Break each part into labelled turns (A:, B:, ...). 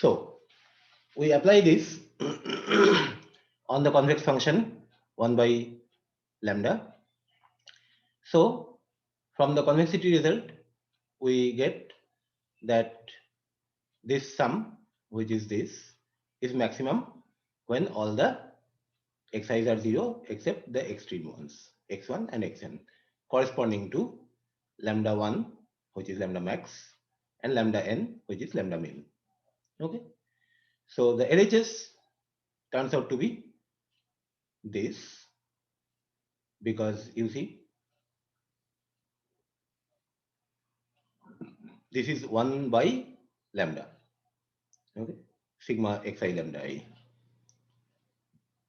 A: So we apply this on the convex function 1 by lambda. So from the convexity result, we get that this sum, which is this, is maximum when all the xi's are 0 except the extreme ones, x1 and xn, corresponding to lambda 1, which is lambda max, and lambda n, which is lambda min. Okay. So the LHS turns out to be this, because you see, this is 1 by lambda, okay, sigma xi lambda I,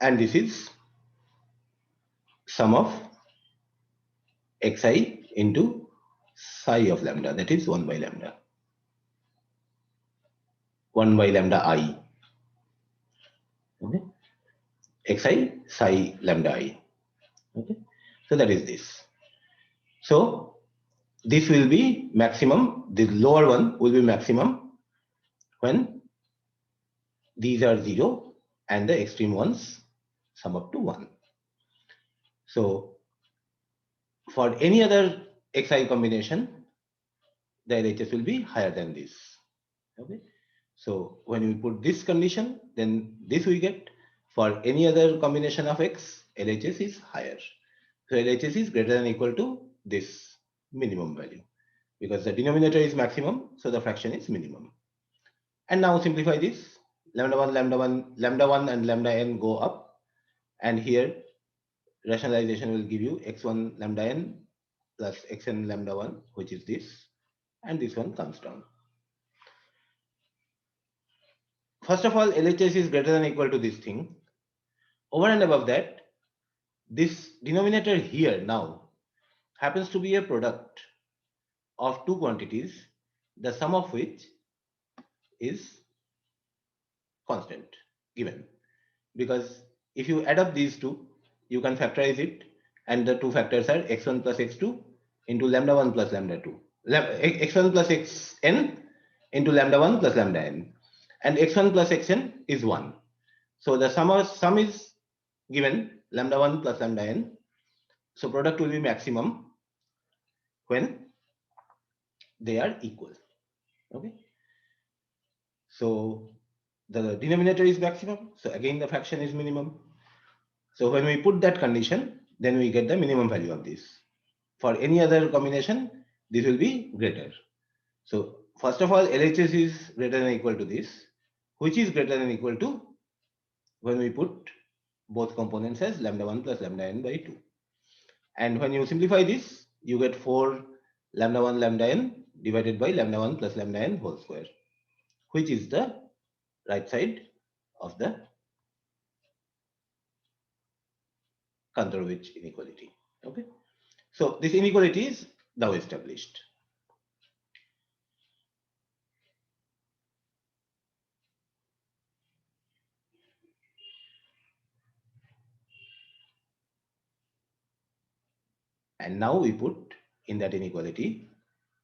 A: and this is sum of xi into psi of lambda, that is 1 by lambda, 1 by lambda I, okay, xi psi lambda I, okay. So that is this. So this will be maximum, the lower one will be maximum when these are 0 and the extreme ones sum up to 1. So for any other xi combination, the LHS will be higher than this. Okay. So when we put this condition, then this we get. For any other combination of x, LHS is higher. So LHS is greater than or equal to this minimum value, because the denominator is maximum, so the fraction is minimum. And now simplify this. Lambda 1, lambda 1 and lambda n go up, and here rationalization will give you x1 lambda n plus xn lambda 1, which is this, and this one comes down. First of all, LHS is greater than or equal to this thing. Over and above that, this denominator here now happens to be a product of two quantities, the sum of which is constant given. Because if you add up these two, you can factorize it, and the two factors are x1 plus x2 into lambda 1 plus lambda 2, x1 plus xn into lambda 1 plus lambda n, and x1 plus xn is 1. So the sum is given lambda 1 plus lambda n. So product will be maximum when they are equal. Okay. So the denominator is maximum, so again the fraction is minimum. So when we put that condition, then we get the minimum value of this. For any other combination, this will be greater. So first of all, LHS is greater than or equal to this, which is greater than or equal to when we put both components as lambda 1 plus lambda n by 2. And when you simplify this, you get 4 lambda 1 lambda n divided by lambda 1 plus lambda n whole square, which is the right side of the Kantorovich inequality. Okay. So this inequality is now established. And now we put in that inequality,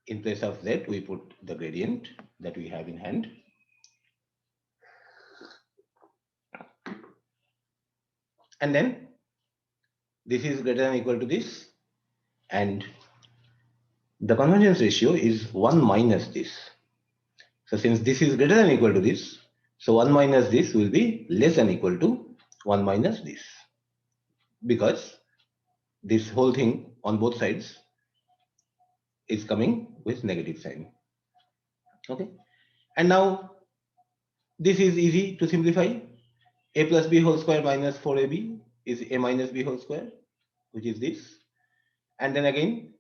A: in place of z, we put the gradient that we have in hand. And then this is greater than or equal to this, and the convergence ratio is 1 minus this. So since this is greater than or equal to this, so 1 minus this will be less than or equal to 1 minus this, because this whole thing on both sides is coming with negative sign. Okay. And now this is easy to simplify. A plus b whole square minus 4ab is a minus b whole square, which is this. And then again,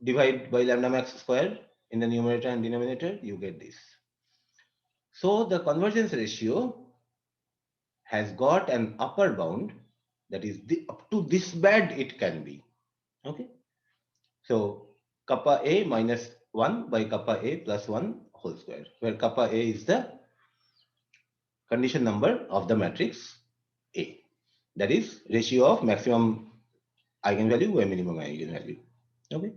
A: divide by lambda max square in the numerator and denominator, you get this. So the convergence ratio has got an upper bound, that is up to this bad it can be. Okay. So kappa a minus 1 by kappa a plus 1 whole square, where kappa a is the condition number of the matrix A. That is ratio of maximum eigenvalue by minimum eigenvalue. Okay.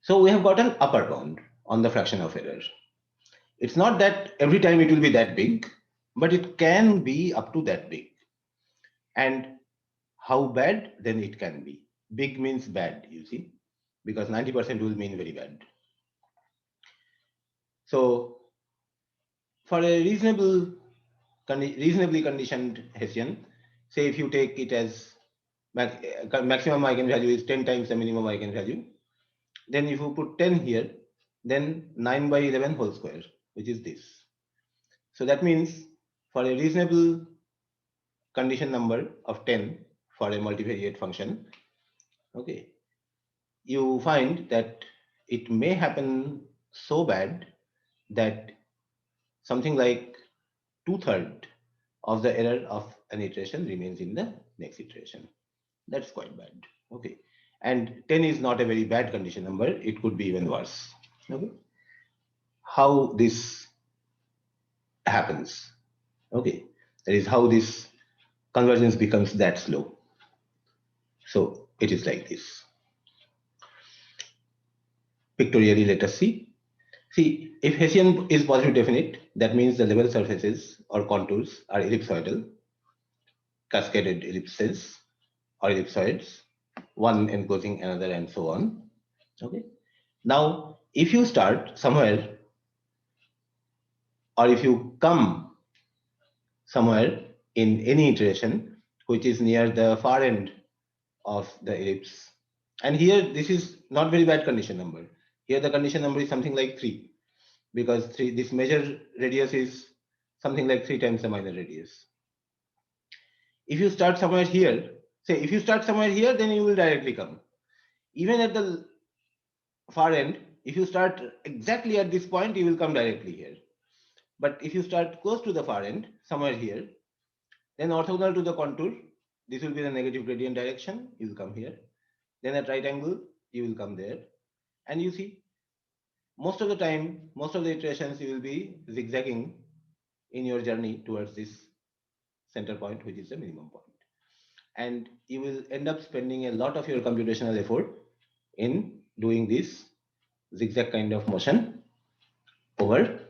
A: So we have got an upper bound on the fraction of error. It's not that every time it will be that big, but it can be up to that big. And how bad then it can be? Big means bad, you see, because 90% will mean very bad. So for a reasonably conditioned Hessian, say if you take it as maximum eigenvalue is 10 times the minimum eigenvalue, then if you put 10 here, then 9 by 11 whole square, which is this. So that means for a reasonable condition number of 10 for a multivariate function, okay, you find that it may happen so bad that something like 2/3 of the error of an iteration remains in the next iteration. That's quite bad. Okay. And 10 is not a very bad condition number. It could be even worse. Okay. How this happens. Okay. That is how this convergence becomes that slow. So it is like this. Pictorially, let us see. See, if Hessian is positive definite, that means the level surfaces or contours are ellipsoidal, cascaded ellipses or ellipsoids, one enclosing another and so on. Okay. Now, if you start somewhere or if you come somewhere in any iteration which is near the far end of the ellipse, and here this is not very bad condition number. Here the condition number is something like 3 because this major radius is something like 3 times the minor radius. If you start somewhere here, say if you start somewhere here, then you will directly come. Even at the far end, if you start exactly at this point, you will come directly here. But if you start close to the far end, somewhere here, then orthogonal to the contour, this will be the negative gradient direction, you will come here. Then at right angle, you will come there. And you see, most of the time, most of the iterations, you will be zigzagging in your journey towards this center point, which is the minimum point. And you will end up spending a lot of your computational effort in doing this zigzag kind of motion over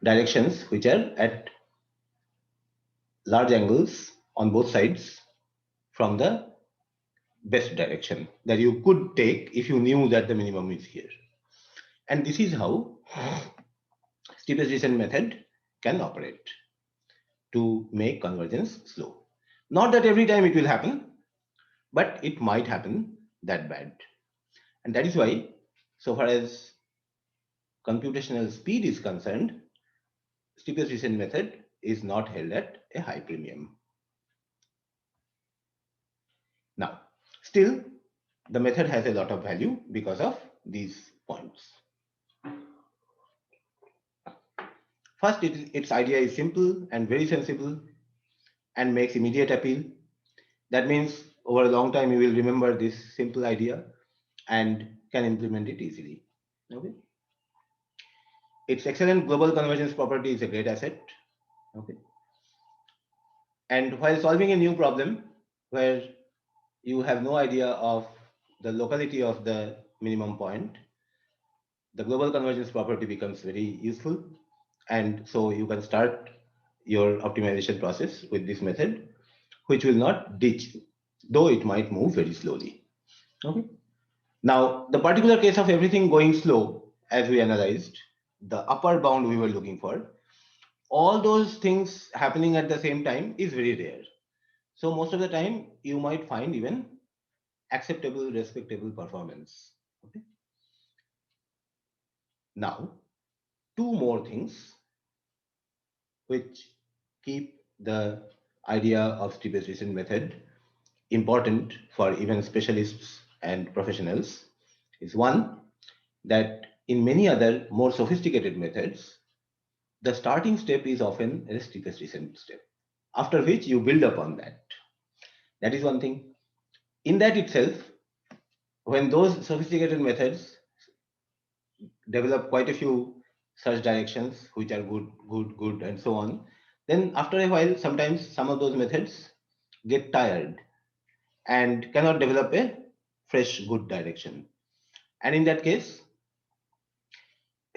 A: directions which are at large angles on both sides from the best direction that you could take if you knew that the minimum is here. And this is how steepest descent method can operate to make convergence slow. Not that every time it will happen, but it might happen that bad. And that is why, so far as computational speed is concerned, steepest descent method is not held at a high premium. Now, still, the method has a lot of value because of these points. First, its idea is simple and very sensible and makes immediate appeal. That means over a long time you will remember this simple idea and can implement it easily. Okay. Its excellent global convergence property is a great asset. Okay. And while solving a new problem where you have no idea of the locality of the minimum point, the global convergence property becomes very useful. And so you can start your optimization process with this method, which will not ditch, though it might move very slowly. Okay. Now, the particular case of everything going slow, as we analyzed, the upper bound we were looking for, all those things happening at the same time is very rare. So most of the time, you might find even acceptable, respectable performance. Okay. Now, two more things which keep the idea of steepest descent method important for even specialists and professionals is one, that in many other more sophisticated methods, the starting step is often a steepest descent step, after which you build upon that. That is one thing. In that itself, when those sophisticated methods develop quite a few search directions, which are good, good, good, and so on, then after a while, sometimes some of those methods get tired and cannot develop a fresh, good direction. And in that case,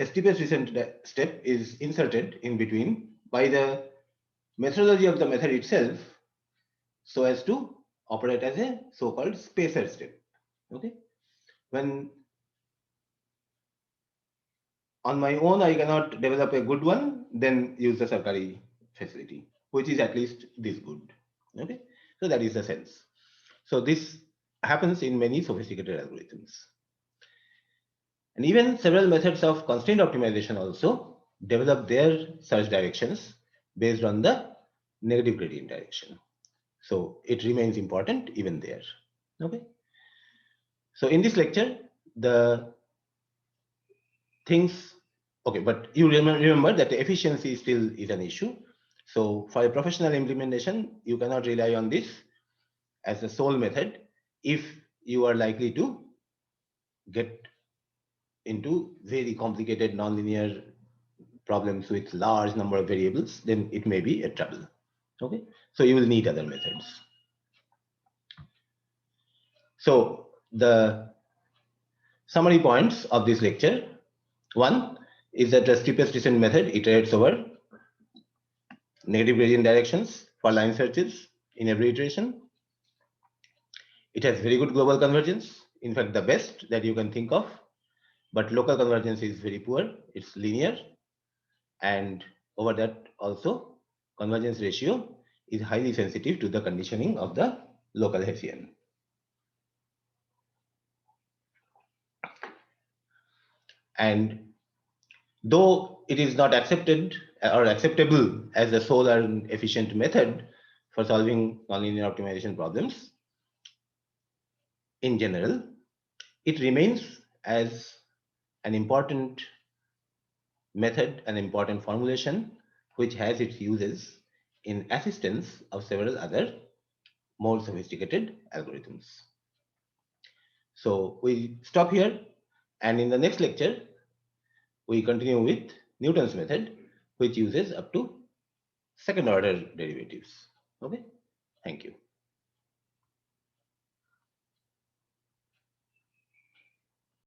A: steepest descent step is inserted in between by the methodology of the method itself, so as to operate as a so-called spacer step. Okay, when on my own I cannot develop a good one, then use the Sarkari facility, which is at least this good. Okay, so that is the sense. So this happens in many sophisticated algorithms. And even several methods of constraint optimization also develop their search directions based on the negative gradient direction. So it remains important even there. Okay. So in this lecture, the things, okay, but you remember that the efficiency still is an issue. So for a professional implementation, you cannot rely on this as the sole method if you are likely to get into very complicated nonlinear problems with large number of variables, then it may be a trouble. Okay, so you will need other methods. So the summary points of this lecture: one is that the steepest descent method iterates over negative gradient directions for line searches in every iteration. It has very good global convergence, in fact the best that you can think of, but local convergence is very poor. It's linear, and over that also convergence ratio is highly sensitive to the conditioning of the local Hessian. And though it is not accepted or acceptable as a sole and efficient method for solving nonlinear optimization problems, in general, it remains as an important method, an important formulation, which has its uses in assistance of several other more sophisticated algorithms. So we stop here, and in the next lecture, we continue with Newton's method, which uses up to second order derivatives. Okay, thank you.